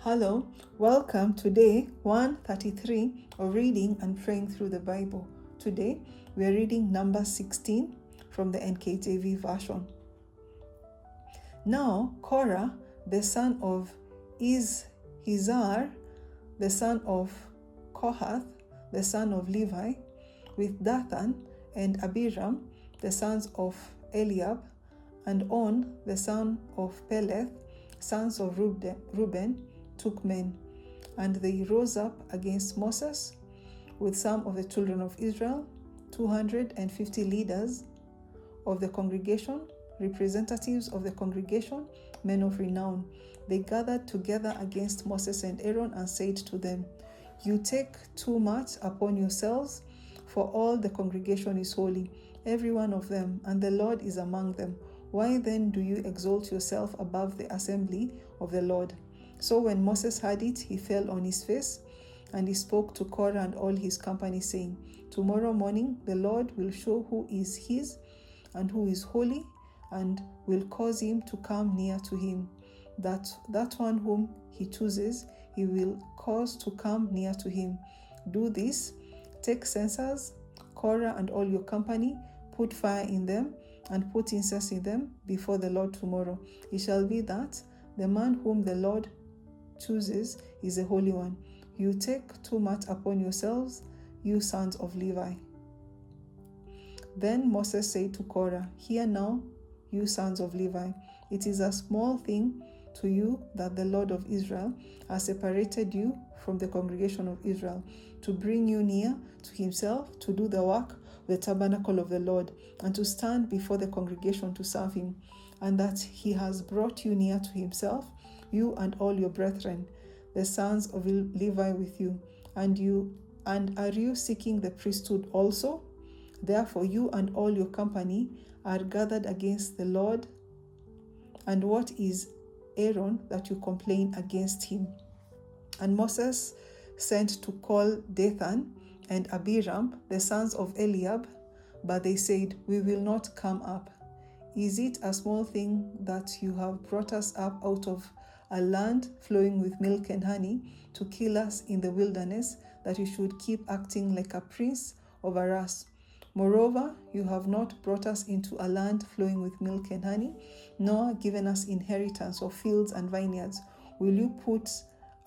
Hello, welcome to day 133 of reading and praying through the Bible. Today we are reading number 16 from the NKJV version. Now Korah, the son of Izhar, the son of Kohath, the son of Levi, with Dathan and Abiram, the sons of Eliab, and On, the son of Peleth, sons of Reuben, took men, and they rose up against Moses with some of the children of Israel, 250 leaders of the congregation, representatives of the congregation, men of renown. They gathered together against Moses and Aaron and said to them, "You take too much upon yourselves, for all the congregation is holy, every one of them, and the Lord is among them. Why then do you exalt yourself above the assembly of the Lord?" So when Moses heard it, he fell on his face, and he spoke to Korah and all his company, saying, "Tomorrow morning the Lord will show who is his and who is holy, and will cause him to come near to him. That one whom he chooses, he will cause to come near to him. Do this, take censers, Korah and all your company, put fire in them, and put incense in them before the Lord tomorrow. It shall be that the man whom the Lord chooses is a holy one. You take too much upon yourselves, you sons of Levi." Then Moses said to Korah, "Hear now, you sons of Levi, it is a small thing to you that the Lord of Israel has separated you from the congregation of Israel, to bring you near to himself, to do the work of the tabernacle of the Lord, and to stand before the congregation to serve him, and that he has brought you near to himself, you and all your brethren, the sons of Levi with you. And are you seeking the priesthood also? Therefore you and all your company are gathered against the Lord. And what is Aaron that you complain against him?" And Moses sent to call Dathan and Abiram, the sons of Eliab, but they said, "We will not come up. Is it a small thing that you have brought us up out of a land flowing with milk and honey to kill us in the wilderness, that you should keep acting like a prince over us? Moreover, you have not brought us into a land flowing with milk and honey, nor given us inheritance of fields and vineyards. Will you put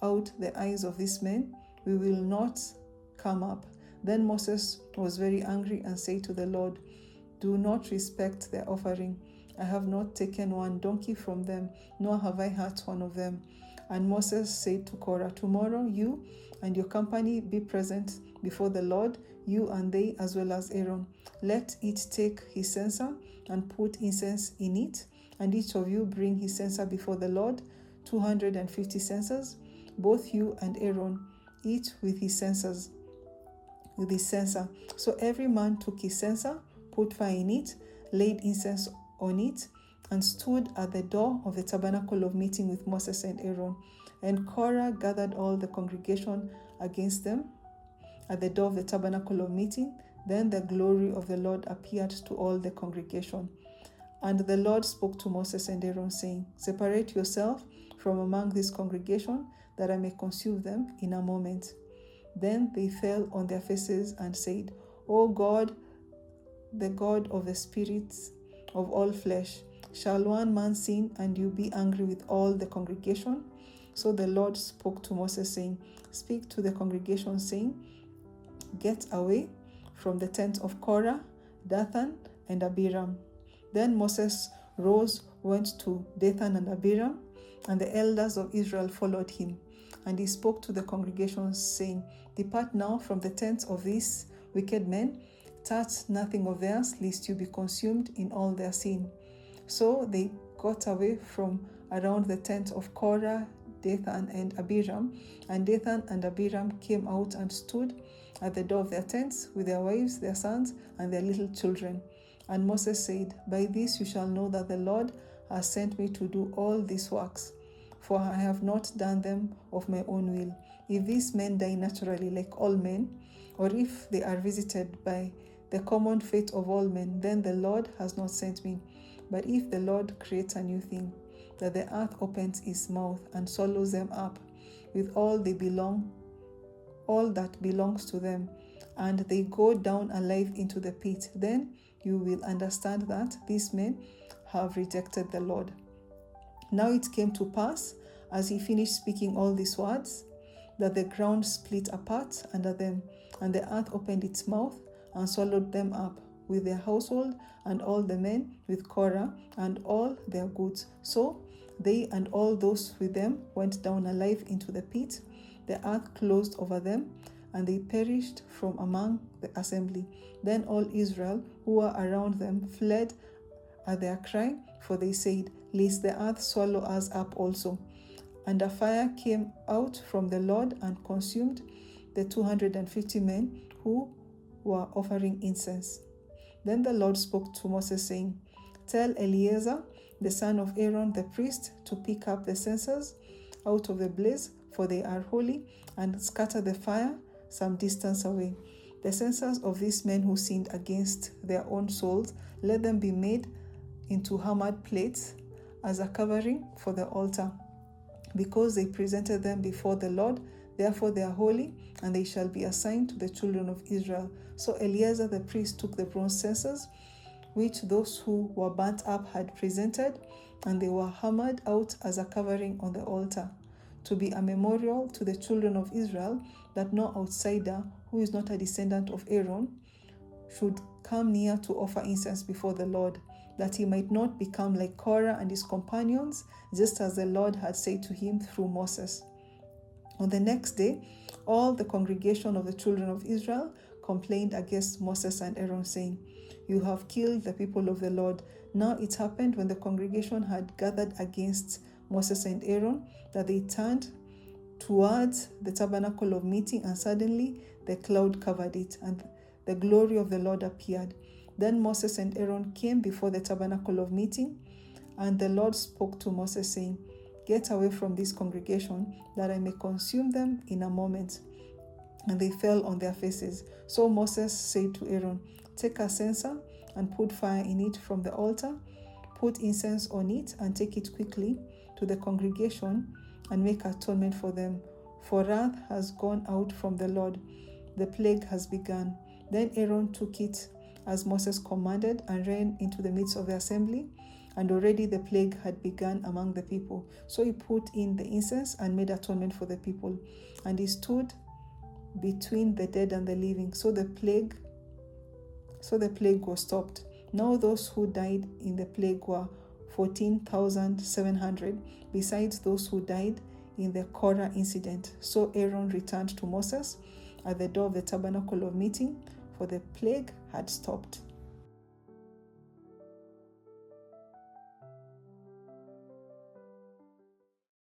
out the eyes of these men? We will not come up." Then Moses was very angry and said to the Lord, "Do not respect their offering. I have not taken one donkey from them, nor have I hurt one of them." And Moses said to Korah, "Tomorrow you and your company be present before the Lord, you and they, as well as Aaron. Let it take his censer and put incense in it, and each of you bring his censer before the Lord, 250 censers, both you and Aaron, each with his censer. So every man took his censer, put fire in it, laid incense on it, and stood at the door of the tabernacle of meeting with Moses and Aaron. And Korah gathered all the congregation against them at the door of the tabernacle of meeting. Then the glory of the Lord appeared to all the congregation. And the Lord spoke to Moses and Aaron, saying, "Separate yourself from among this congregation, that I may consume them in a moment." Then they fell on their faces and said, "O God, the God of the spirits of all flesh, shall one man sin and you be angry with all the congregation?" So the Lord spoke to Moses, saying, "Speak to the congregation, saying, Get away from the tent of Korah, Dathan, and Abiram." Then Moses rose, went to Dathan and Abiram, and the elders of Israel followed him. And he spoke to the congregation, saying, "Depart now from the tents of these wicked men, touch nothing of theirs, lest you be consumed in all their sin." So they got away from around the tent of Korah, Dathan, and Abiram, and Dathan and Abiram came out and stood at the door of their tents with their wives, their sons, and their little children. And Moses said, "By this you shall know that the Lord has sent me to do all these works, for I have not done them of my own will. If these men die naturally like all men, or if they are visited by the common fate of all men, then the Lord has not sent me. But if the Lord creates a new thing, that the earth opens its mouth and swallows them up with all that belongs to them, and they go down alive into the pit. Then you will understand that these men have rejected the Lord. Now it came to pass, as he finished speaking all these words, that the ground split apart under them, and the earth opened its mouth and swallowed them up, with their household and all the men with Korah and all their goods. So they and all those with them went down alive into the pit. The earth closed over them, and they perished from among the assembly. Then all Israel who were around them fled at their cry, for they said, "Lest the earth swallow us up also." And a fire came out from the Lord and consumed the 250 men who were offering incense. Then the Lord spoke to Moses, saying, "Tell Eleazar, the son of Aaron the priest, to pick up the censers out of the blaze, for they are holy, and scatter the fire some distance away. The censers of these men who sinned against their own souls, let them be made into hammered plates as a covering for the altar, because they presented them before the Lord. Therefore they are holy, and they shall be assigned to the children of Israel." So Eleazar the priest took the bronze censers, which those who were burnt up had presented, and they were hammered out as a covering on the altar, to be a memorial to the children of Israel, that no outsider who is not a descendant of Aaron should come near to offer incense before the Lord, that he might not become like Korah and his companions, just as the Lord had said to him through Moses. On the next day, all the congregation of the children of Israel complained against Moses and Aaron, saying, "You have killed the people of the Lord." Now it happened, when the congregation had gathered against Moses and Aaron, that they turned towards the tabernacle of meeting, and suddenly the cloud covered it, and the glory of the Lord appeared. Then Moses and Aaron came before the tabernacle of meeting, and the Lord spoke to Moses, saying, "Get away from this congregation, that I may consume them in a moment." And they fell on their faces. So Moses said to Aaron, "Take a censer and put fire in it from the altar, put incense on it, and take it quickly to the congregation and make atonement for them. For wrath has gone out from the Lord. The plague has begun." Then Aaron took it as Moses commanded, and ran into the midst of the assembly, and already the plague had begun among the people. So he put in the incense and made atonement for the people, and he stood between the dead and the living. So the plague was stopped. Now those who died in the plague were 14,700, besides those who died in the Korah incident. So Aaron returned to Moses at the door of the tabernacle of meeting, for the plague had stopped.